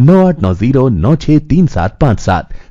9890963757।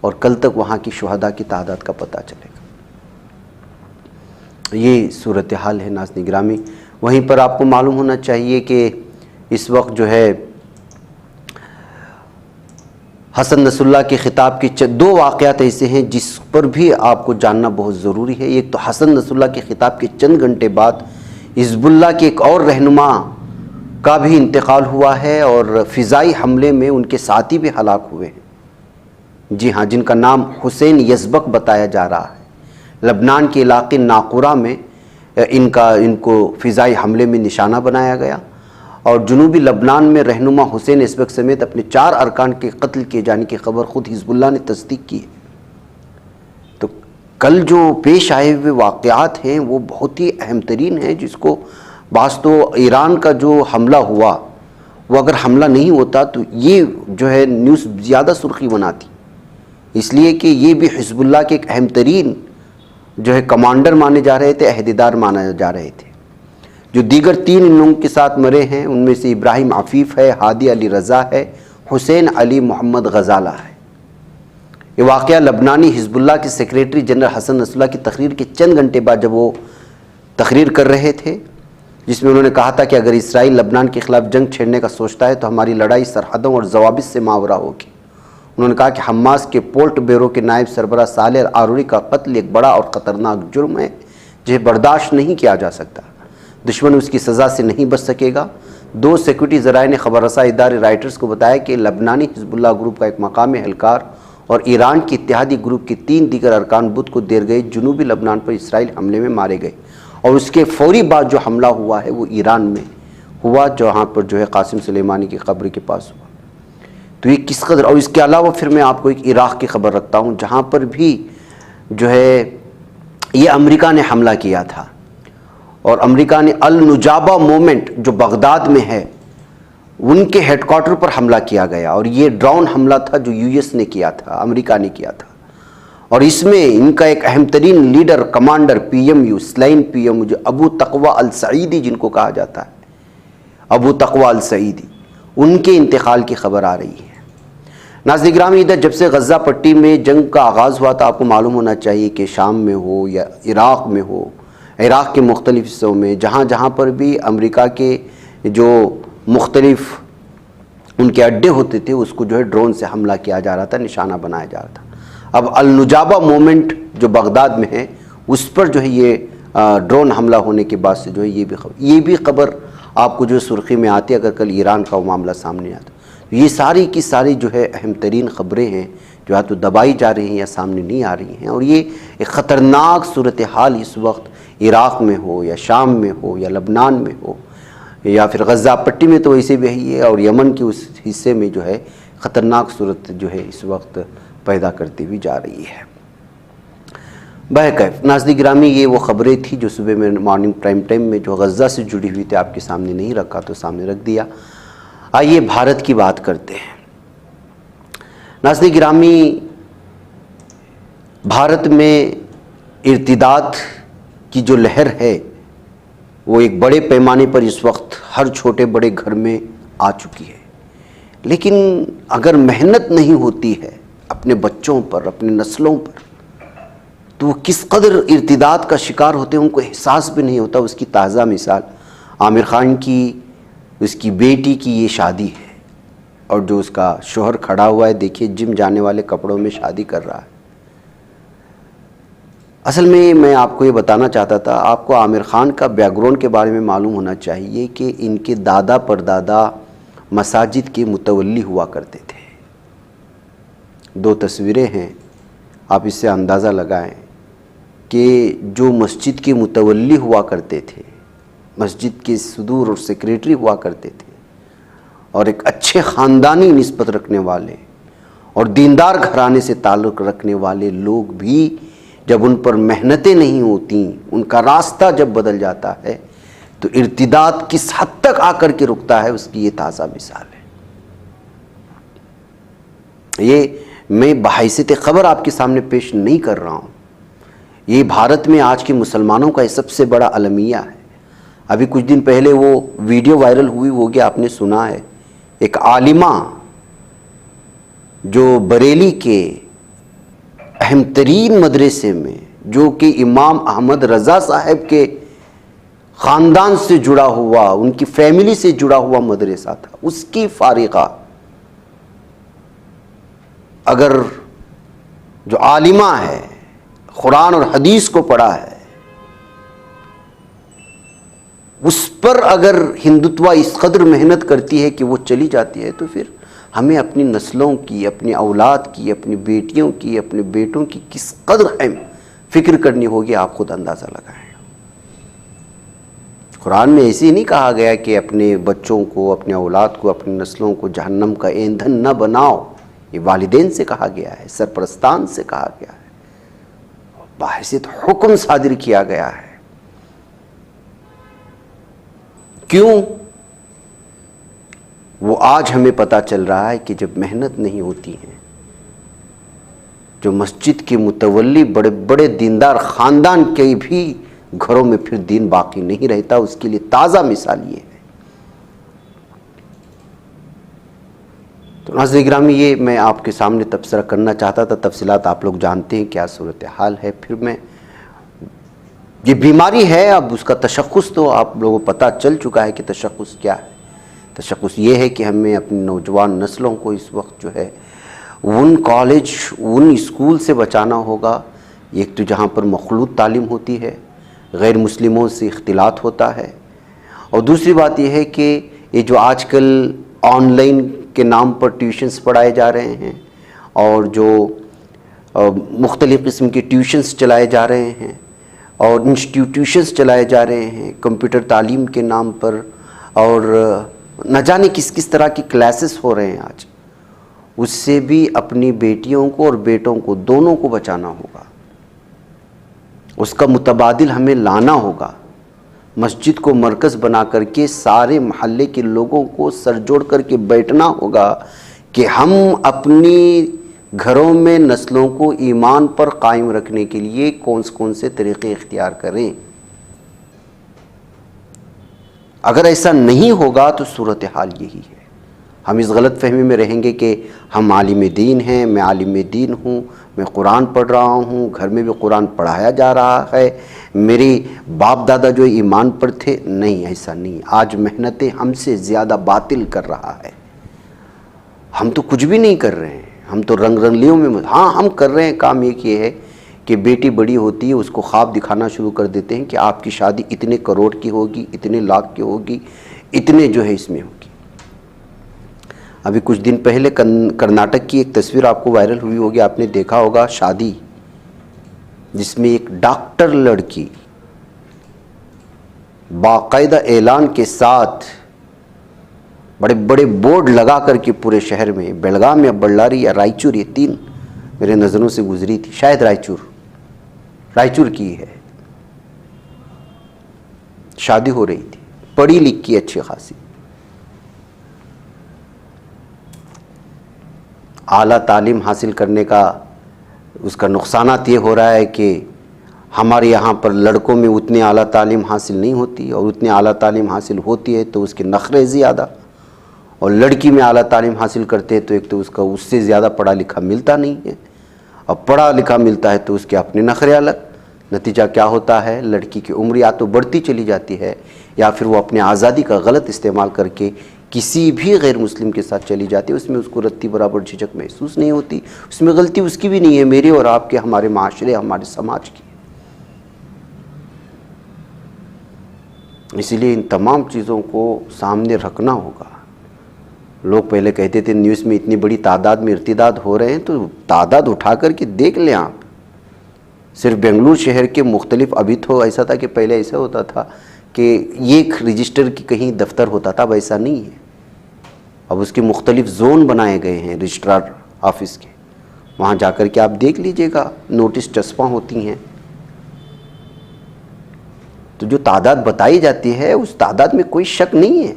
اور کل تک وہاں کی شہداء کی تعداد کا پتہ چلے گا۔ یہ صورتحال ہے ناظرین گرامی۔ وہیں پر آپ کو معلوم ہونا چاہیے کہ اس وقت جو ہے حسن نصر اللہ کے خطاب کے دو واقعات ایسے ہیں جس پر بھی آپ کو جاننا بہت ضروری ہے۔ ایک تو حسن نصر اللہ کے خطاب کے چند گھنٹے بعد حزب اللہ کے ایک اور رہنما کا بھی انتقال ہوا ہے اور فضائی حملے میں ان کے ساتھی بھی ہلاک ہوئے ہیں۔ جی ہاں، جن کا نام حسین یزبک بتایا جا رہا ہے۔ لبنان کے علاقے ناقورہ میں ان کو فضائی حملے میں نشانہ بنایا گیا اور جنوبی لبنان میں رہنما حسین یزبک سمیت اپنے 4 ارکان کے قتل کیے جانے کی خبر خود حزب اللہ نے تصدیق کی ہے۔ تو کل جو پیش آئے ہوئے واقعات ہیں وہ بہت ہی اہم ترین ہیں، جس کو بعض تو ایران کا جو حملہ ہوا وہ اگر حملہ نہیں ہوتا تو یہ جو ہے نیوز زیادہ سرخی بناتی، اس لیے کہ یہ بھی حزب اللہ کے ایک اہم ترین جو ہے کمانڈر مانے جا رہے تھے، عہدیدار مانے جا رہے تھے۔ جو دیگر 3 ان لوگوں کے ساتھ مرے ہیں ان میں سے ابراہیم عفیف ہے، ہادی علی رضا ہے، حسین علی محمد غزالہ ہے۔ یہ واقعہ لبنانی حزب اللہ کے سیکریٹری جنرل حسن نصر اللہ کی تقریر کے چند گھنٹے بعد جب وہ تقریر کر رہے تھے، جس میں انہوں نے کہا تھا کہ اگر اسرائیل لبنان کے خلاف جنگ چھیڑنے کا سوچتا ہے تو ہماری لڑائی سرحدوں اور ضوابط سے ماورا ہوگی۔ انہوں نے کہا کہ حماس کے پولٹ بیورو کے نائب سربراہ صالح العروری کا قتل ایک بڑا اور خطرناک جرم ہے جسے برداشت نہیں کیا جا سکتا، دشمن اس کی سزا سے نہیں بچ سکے گا۔ 2 سیکورٹی ذرائع نے خبر رساں ادارے رائٹرز کو بتایا کہ لبنانی حزب اللہ گروپ کا ایک مقامی اہلکار اور ایران کے اتحادی گروپ کے 3 دیگر ارکان بدھ کو دیر گئے جنوبی لبنان پر اسرائیل حملے میں مارے گئے، اور اس کے فوری بعد جو حملہ ہوا ہے وہ ایران میں ہوا، جہاں پر جو ہے قاسم سلیمانی کی قبر کے پاس ہوا۔ تو یہ کس قدر، اور اس کے علاوہ پھر میں آپ کو ایک عراق کی خبر رکھتا ہوں جہاں پر بھی جو ہے یہ امریکہ نے حملہ کیا تھا، اور امریکہ نے النجابہ مومنٹ جو بغداد میں ہے ان کے ہیڈ کوارٹر پر حملہ کیا گیا، اور یہ ڈرون حملہ تھا جو US نے کیا تھا، امریکہ نے کیا تھا، اور اس میں ان کا ایک اہم ترین لیڈر کمانڈر PMU سلائن PMU جو ابو تقویٰ السعیدی جن کو کہا جاتا ہے، ابو تقویٰ السعیدی، ان کے انتقال کی خبر آ رہی ہے۔ ناظرین گرامی، ادھر جب سے غزہ پٹی میں جنگ کا آغاز ہوا تھا، آپ کو معلوم ہونا چاہیے کہ شام میں ہو یا عراق میں ہو، عراق کے مختلف حصوں میں جہاں جہاں پر بھی امریکہ کے جو مختلف ان کے اڈے ہوتے تھے اس کو جو ہے ڈرون سے حملہ کیا جا رہا تھا، نشانہ بنایا جا رہا تھا۔ اب النجابہ مومنٹ جو بغداد میں ہے اس پر جو ہے یہ ڈرون حملہ ہونے کے بعد سے جو ہے یہ بھی خبر آپ کو جو سرخی میں آتی ہے اگر کل ایران کا وہ معاملہ سامنے آتا۔ یہ ساری کی ساری جو ہے اہم ترین خبریں ہیں جو یا تو دبائی جا رہی ہیں یا سامنے نہیں آ رہی ہیں، اور یہ ایک خطرناک صورتحال اس وقت عراق میں ہو یا شام میں ہو یا لبنان میں ہو یا پھر غزہ پٹی میں تو ویسے بھی ہے، اور یمن کے اس حصے میں جو ہے خطرناک صورت جو ہے اس وقت پیدا کرتی ہوئی جا رہی ہے۔ بہرکیف ناظرین گرامی، یہ وہ خبریں تھیں جو صبح میں مارننگ پرائم ٹائم میں جو غزہ سے جڑی ہوئی تھی آپ کے سامنے نہیں رکھا تو سامنے رکھ دیا۔ آئیے بھارت کی بات کرتے ہیں۔ ناظرین گرامی، بھارت میں ارتداد کی جو لہر ہے وہ ایک بڑے پیمانے پر اس وقت ہر چھوٹے بڑے گھر میں آ چکی ہے، لیکن اگر محنت نہیں ہوتی ہے اپنے بچوں پر، اپنے نسلوں پر، تو وہ کس قدر ارتداد کا شکار ہوتے ہیں ان کو احساس بھی نہیں ہوتا۔ اس کی تازہ مثال عامر خان کی، اس کی بیٹی کی یہ شادی ہے، اور جو اس کا شوہر کھڑا ہوا ہے دیکھیے جم جانے والے کپڑوں میں شادی کر رہا ہے۔ اصل میں آپ کو یہ بتانا چاہتا تھا، آپ کو عامر خان کا بیک گراؤنڈ کے بارے میں معلوم ہونا چاہیے کہ ان کے دادا پردادا مساجد کے متولی ہوا کرتے تھے۔ 2 تصویریں ہیں، آپ اس سے اندازہ لگائیں کہ جو مسجد کے متولی ہوا کرتے تھے، مسجد کے صدور اور سیکریٹری ہوا کرتے تھے، اور ایک اچھے خاندانی نسبت رکھنے والے اور دیندار گھرانے سے تعلق رکھنے والے لوگ بھی جب ان پر محنتیں نہیں ہوتی، ان کا راستہ جب بدل جاتا ہے تو ارتداد کس حد تک آ کر کے رکتا ہے، اس کی یہ تازہ مثال ہے۔ یہ میں بحیثیت خبر آپ کے سامنے پیش نہیں کر رہا ہوں، یہ بھارت میں آج کے مسلمانوں کا یہ سب سے بڑا المیہ ہے۔ ابھی کچھ دن پہلے وہ ویڈیو وائرل ہوئی ہوگی، آپ نے سنا ہے، ایک عالمہ جو بریلی کے اہم ترین مدرسے میں، جو کہ امام احمد رضا صاحب کے خاندان سے جڑا ہوا، ان کی فیملی سے جڑا ہوا مدرسہ تھا، اس کی فارغہ اگر جو عالمہ ہے، قرآن اور حدیث کو پڑھا ہے، اس پر اگر ہندوتوا اس قدر محنت کرتی ہے کہ وہ چلی جاتی ہے، تو پھر ہمیں اپنی نسلوں کی، اپنی اولاد کی، اپنی بیٹیوں کی، اپنے بیٹوں کی کس قدر اہم فکر کرنی ہوگی، آپ خود اندازہ لگائیں۔ قرآن میں ایسے ہی نہیں کہا گیا کہ اپنے بچوں کو، اپنے اولاد کو، اپنی نسلوں کو جہنم کا ایندھن نہ بناؤ، یہ والدین سے کہا گیا ہے، سرپرستان سے کہا گیا ہے، بحیثیت حکم صادر کیا گیا ہے۔ کیوں؟ وہ آج ہمیں پتہ چل رہا ہے کہ جب محنت نہیں ہوتی ہے، جو مسجد کے متولی بڑے بڑے دیندار خاندان کے بھی گھروں میں پھر دین باقی نہیں رہتا، اس کے لیے تازہ مثال یہ ہے۔ تو ناظرین گرامی، یہ میں آپ کے سامنے تبصرہ کرنا چاہتا تھا، تفصیلات آپ لوگ جانتے ہیں کیا صورتحال ہے۔ پھر میں یہ بیماری ہے، اب اس کا تشخص تو آپ لوگوں کو پتہ چل چکا ہے کہ تشخص کیا ہے۔ تشخص یہ ہے کہ ہمیں اپنی نوجوان نسلوں کو اس وقت جو ہے ان کالج، ان اسکول سے بچانا ہوگا، ایک تو جہاں پر مخلوط تعلیم ہوتی ہے، غیر مسلموں سے اختلاط ہوتا ہے، اور دوسری بات یہ ہے کہ یہ جو آج کل آن لائن کے نام پر ٹیوشنز پڑھائے جا رہے ہیں، اور جو مختلف قسم کے ٹیوشنز چلائے جا رہے ہیں، اور انسٹیٹیوشنز چلائے جا رہے ہیں کمپیوٹر تعلیم کے نام پر، اور نہ جانے کس کس طرح کی کلاسز ہو رہے ہیں آج، اس سے بھی اپنی بیٹیوں کو اور بیٹوں کو، دونوں کو بچانا ہوگا۔ اس کا متبادل ہمیں لانا ہوگا، مسجد کو مرکز بنا کر کے سارے محلے کے لوگوں کو سر جوڑ کر کے بیٹھنا ہوگا کہ ہم اپنی گھروں میں نسلوں کو ایمان پر قائم رکھنے کے لیے کون سے طریقے اختیار کریں۔ اگر ایسا نہیں ہوگا تو صورتحال یہی ہے، ہم اس غلط فہمی میں رہیں گے کہ ہم عالم دین ہیں، میں عالم دین ہوں، میں قرآن پڑھ رہا ہوں، گھر میں بھی قرآن پڑھایا جا رہا ہے، میرے باپ دادا جو ایمان پر تھے۔ نہیں، ایسا نہیں۔ آج محنتیں ہم سے زیادہ باطل کر رہا ہے، ہم تو کچھ بھی نہیں کر رہے ہیں، ہم تو رنگ رنگلیوں میں ہاں ہم کر رہے ہیں کام ایک یہ ہے کہ بیٹی بڑی ہوتی ہے، اس کو خواب دکھانا شروع کر دیتے ہیں کہ آپ کی شادی اتنے کروڑ کی ہوگی، اتنے لاکھ کی ہوگی، اتنے جو ہے اس میں ہوگی۔ ابھی کچھ دن پہلے کرناٹک کی ایک تصویر آپ کو وائرل ہوئی ہوگی، آپ نے دیکھا ہوگا، شادی جس میں ایک ڈاکٹر لڑکی باقاعدہ اعلان کے ساتھ بڑے بڑے بورڈ لگا کر کے پورے شہر میں، بیلگام یا بಳ್ಳاری یا رائچور، یہ تین میرے نظروں سے گزری تھی، شاید رائچور کی ہے، شادی ہو رہی تھی، پڑھی لکھی اچھی خاصی، اعلیٰ تعلیم حاصل کرنے کا اس کا نقصانات یہ ہو رہا ہے کہ ہمارے یہاں پر لڑکوں میں اتنی اعلیٰ تعلیم حاصل نہیں ہوتی، اور اتنی اعلیٰ تعلیم حاصل ہوتی ہے تو اس کے نخرے زیادہ، اور لڑکی میں اعلیٰ تعلیم حاصل کرتے ہیں تو ایک تو اس سے زیادہ پڑھا لکھا ملتا نہیں ہے، اور پڑھا لکھا ملتا ہے تو اس کے اپنے نخرے الگ۔ نتیجہ کیا ہوتا ہے؟ لڑکی کی عمر یا تو بڑھتی چلی جاتی ہے، یا پھر وہ اپنے آزادی کا غلط استعمال کر کے کسی بھی غیر مسلم کے ساتھ چلی جاتی ہے، اس میں اس کو رتی برابر جھجک محسوس نہیں ہوتی، اس میں غلطی اس کی بھی نہیں ہے، میری اور آپ کے، ہمارے معاشرے، ہمارے سماج کی۔ اسی لیے ان تمام چیزوں کو سامنے رکھنا ہوگا۔ لوگ پہلے کہتے تھے نیوز میں اتنی بڑی تعداد میں ارتداد ہو رہے ہیں، تو تعداد اٹھا کر کے دیکھ لیں آپ، صرف بنگلور شہر کے مختلف، ابھی تو ایسا تھا کہ پہلے ایسا ہوتا تھا کہ ایک رجسٹر کی کہیں دفتر ہوتا تھا، اب ایسا نہیں ہے، اب اس کے مختلف زون بنائے گئے ہیں رجسٹرار آفس کے، وہاں جا کر کے آپ دیکھ لیجئے گا، نوٹس چسپاں ہوتی ہیں، تو جو تعداد بتائی جاتی ہے اس تعداد میں کوئی شک نہیں ہے،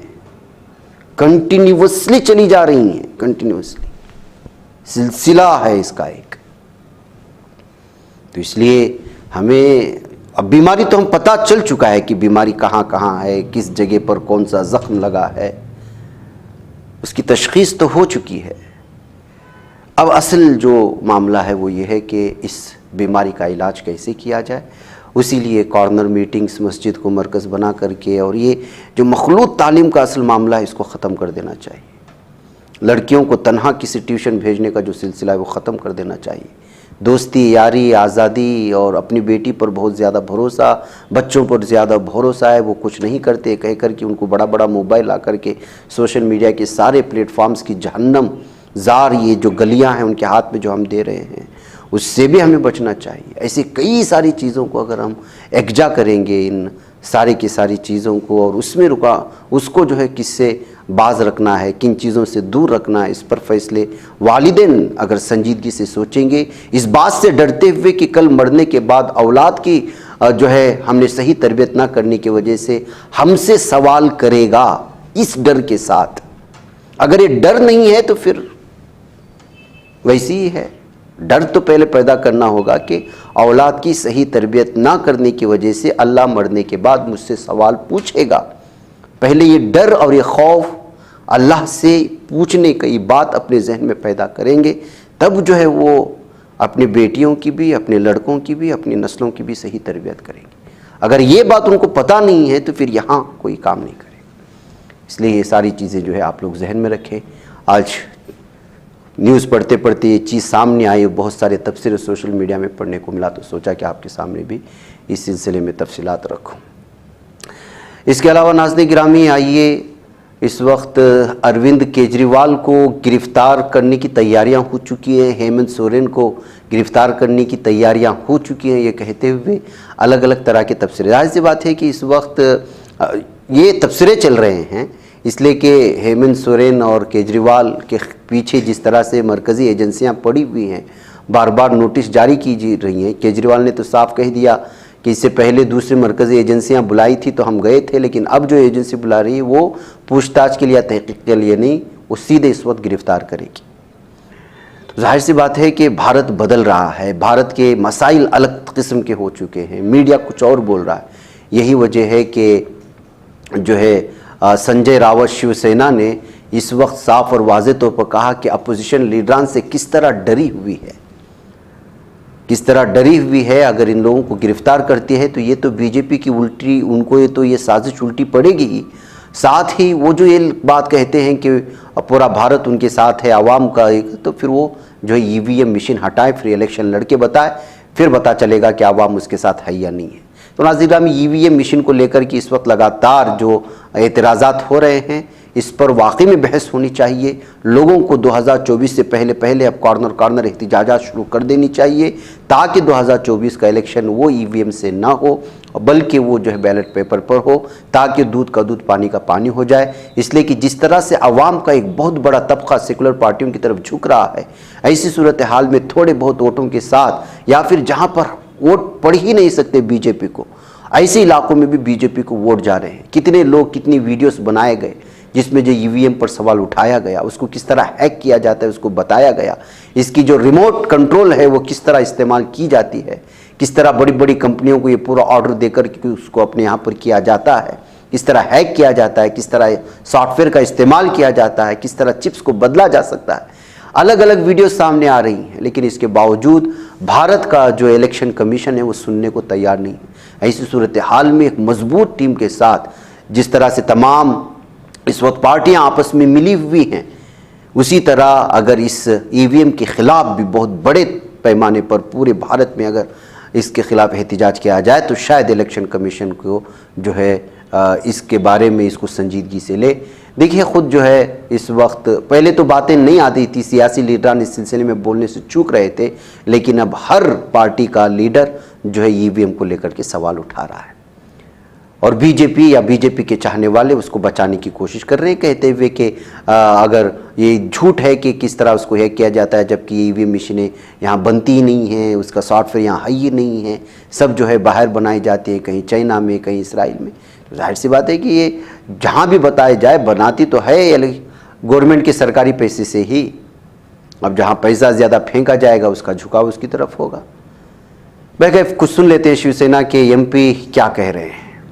کنٹینیوسلی چلی جا رہی ہیں، کنٹینیوسلی سلسلہ ہے اس کا ایک۔ تو اس لیے ہمیں اب بیماری تو ہم پتہ چل چکا ہے کہ بیماری کہاں کہاں ہے، کس جگہ پر کون سا زخم لگا ہے، اس کی تشخیص تو ہو چکی ہے۔ اب اصل جو معاملہ ہے وہ یہ ہے کہ اس بیماری کا علاج کیسے کیا جائے. اسی لیے کارنر میٹنگز مسجد کو مرکز بنا کر کے اور یہ جو مخلوط تعلیم کا اصل معاملہ ہے اس کو ختم کر دینا چاہیے. لڑکیوں کو تنہا کسی ٹیوشن بھیجنے کا جو سلسلہ ہے وہ ختم کر دینا چاہیے. دوستی یاری آزادی اور اپنی بیٹی پر بہت زیادہ بھروسہ، بچوں پر زیادہ بھروسہ ہے، وہ کچھ نہیں کرتے کہہ کر کے ان کو بڑا بڑا موبائل لا کر کے سوشل میڈیا کے سارے پلیٹ فارمز کی جہنم زار یہ جو گلیاں ہیں ان کے ہاتھ میں جو ہم دے رہے ہیں اس سے بھی ہمیں بچنا چاہیے. ایسی کئی ساری چیزوں کو اگر ہم یکجا کریں گے ان ساری کی ساری چیزوں کو اور اس میں اس کو جو ہے کس سے باز رکھنا ہے، کن چیزوں سے دور رکھنا ہے، اس پر فیصلے والدین اگر سنجیدگی سے سوچیں گے، اس بات سے ڈرتے ہوئے کہ کل مرنے کے بعد اولاد کی جو ہے ہم نے صحیح تربیت نہ کرنے کی وجہ سے ہم سے سوال کرے گا، اس ڈر کے ساتھ. اگر یہ ڈر نہیں ہے تو پھر ویسی ہی ہے. ڈر تو پہلے پیدا کرنا ہوگا کہ اولاد کی صحیح تربیت نہ کرنے کی وجہ سے اللہ مرنے کے بعد مجھ سے سوال پوچھے گا. پہلے یہ ڈر اور یہ خوف اللہ سے پوچھنے کی بات اپنے ذہن میں پیدا کریں گے، تب جو ہے وہ اپنی بیٹیوں کی بھی، اپنے لڑکوں کی بھی، اپنی نسلوں کی بھی صحیح تربیت کریں گے. اگر یہ بات ان کو پتہ نہیں ہے تو پھر یہاں کوئی کام نہیں کرے گا. اس لیے یہ ساری چیزیں جو ہے آپ لوگ ذہن میں رکھیں. آج نیوز پڑھتے پڑھتے یہ چیز سامنے آئی، بہت سارے تبصرے سوشل میڈیا میں پڑھنے کو ملا، تو سوچا کہ آپ کے سامنے بھی اس سلسلے میں تفصیلات رکھوں. اس کے علاوہ ناظرین گرامی، آئیے اس وقت اروند کیجریوال کو گرفتار کرنے کی تیاریاں ہو چکی ہیں، ہیمنت سورین کو گرفتار کرنے کی تیاریاں ہو چکی ہیں، یہ کہتے ہوئے الگ الگ طرح کے تبصرے. ظاہر سی بات ہے کہ اس وقت یہ تبصرے چل رہے ہیں اس لیے کہ ہیمنت سورین اور کیجریوال کے پیچھے جس طرح سے مرکزی ایجنسیاں پڑی ہوئی ہیں، بار بار نوٹس جاری کی جا رہی ہیں. کیجریوال نے تو صاف کہہ دیا کہ اس سے پہلے دوسری مرکزی ایجنسیاں بلائی تھی تو ہم گئے تھے، لیکن اب جو ایجنسی بلا رہی ہے وہ پوچھ تاچھ کے لیے، تحقیق کے لیے نہیں، وہ سیدھے اس وقت گرفتار کرے گی. ظاہر سی بات ہے کہ بھارت بدل رہا ہے، بھارت کے مسائل الگ قسم کے ہو چکے ہیں، میڈیا کچھ اور بول رہا ہے. یہی وجہ ہے کہ جو ہے سنجے راوت شیو سینا نے اس وقت صاف اور واضح طور پر کہا کہ اپوزیشن لیڈران سے کس طرح ڈری ہوئی ہے، کس طرح ڈری ہوئی ہے. اگر ان لوگوں کو گرفتار کرتی ہے تو یہ تو بی جے پی کی الٹی، ان کو تو یہ سازش الٹی پڑے گی ہی. ساتھ ہی وہ جو یہ بات کہتے ہیں کہ پورا بھارت ان کے ساتھ ہے، عوام کا، تو پھر وہ جو ہے ای وی ایم مشین ہٹائے، پھر الیکشن لڑ کے بتائے، پھر پتہ چلے گا کہ عوام اس کے ساتھ ہے یا نہیں ہے. تو ناظرین ای وی ایم مشین کو لے کر کے اس وقت لگاتار جو اعتراضات ہو رہے ہیں اس پر واقعی میں بحث ہونی چاہیے. لوگوں کو 2024 سے پہلے اب کارنر احتجاجات شروع کر دینی چاہیے تاکہ 2024 کا الیکشن وہ ای وی ایم سے نہ ہو بلکہ وہ جو ہے بیلٹ پیپر پر ہو، تاکہ دودھ کا دودھ پانی کا پانی ہو جائے. اس لیے کہ جس طرح سے عوام کا ایک بہت بڑا طبقہ سیکولر پارٹیوں کی طرف جھک رہا ہے، ایسی صورتحال میں تھوڑے بہت ووٹوں کے ساتھ یا پھر جہاں پر ووٹ پڑ ہی نہیں سکتے بی جے پی کو، ایسے علاقوں میں بھی بی جے پی کو ووٹ جا رہے ہیں. کتنے لوگ، کتنی ویڈیوز بنائے گئے جس میں جو ای وی ایم پر سوال اٹھایا گیا، اس کو کس طرح ہیک کیا جاتا ہے اس کو بتایا گیا، اس کی جو ریموٹ کنٹرول ہے وہ کس طرح استعمال کی جاتی ہے، کس طرح بڑی بڑی کمپنیوں کو یہ پورا آرڈر دے کر کے اس کو اپنے یہاں پر کیا جاتا ہے، کس طرح ہیک کیا جاتا ہے، کس طرح سافٹ ویئر کا استعمال کیا جاتا ہے، کس طرح چپس کو بدلا جا سکتا ہے. الگ الگ ویڈیوز سامنے آ رہی ہیں، لیکن اس کے باوجود بھارت کا جو الیکشن کمیشن ہے وہ سننے کو تیار نہیں ہے. ایسی صورتحال میں ایک مضبوط ٹیم کے ساتھ جس طرح سے تمام اس وقت پارٹیاں آپس میں ملی ہوئی ہیں، اسی طرح اگر اس ای وی ایم کے خلاف بھی بہت بڑے پیمانے پر پورے بھارت میں اگر اس کے خلاف احتجاج کیا جائے تو شاید الیکشن کمیشن کو جو ہے اس کے بارے میں اس کو سنجیدگی سے لے. دیکھیے خود جو ہے اس وقت پہلے تو باتیں نہیں آتی تھی، سیاسی لیڈران اس سلسلے میں بولنے سے چوک رہے تھے، لیکن اب ہر پارٹی کا لیڈر جو ہے ای وی ایم کو لے کر کے سوال اٹھا رہا ہے اور بی جے پی یا بی جے پی کے چاہنے والے اس کو بچانے کی کوشش کر رہے ہیں، کہتے ہوئے کہ اگر یہ جھوٹ ہے کہ کس طرح اس کو ہیک کیا جاتا ہے جبکہ ای وی ایم مشینیں یہاں بنتی ہی نہیں ہیں، اس کا سافٹ ویئر یہاں ہے ہی نہیں ہے، سب جو ہے باہر بنائی جاتی ہیں، کہیں چائنا میں، کہیں اسرائیل میں. ظاہر سی بات ہے کہ یہ جہاں بھی بتایا جائے بناتی تو ہے گورنمنٹ کے سرکاری پیسے سے ہی. اب جہاں پیسہ زیادہ پھینکا جائے گا اس کا جھکاؤ اس کی طرف ہوگا. بہرکیف کچھ سن لیتے ہیں شیو سینا کے ایم پی کیا کہہ رہے ہیں.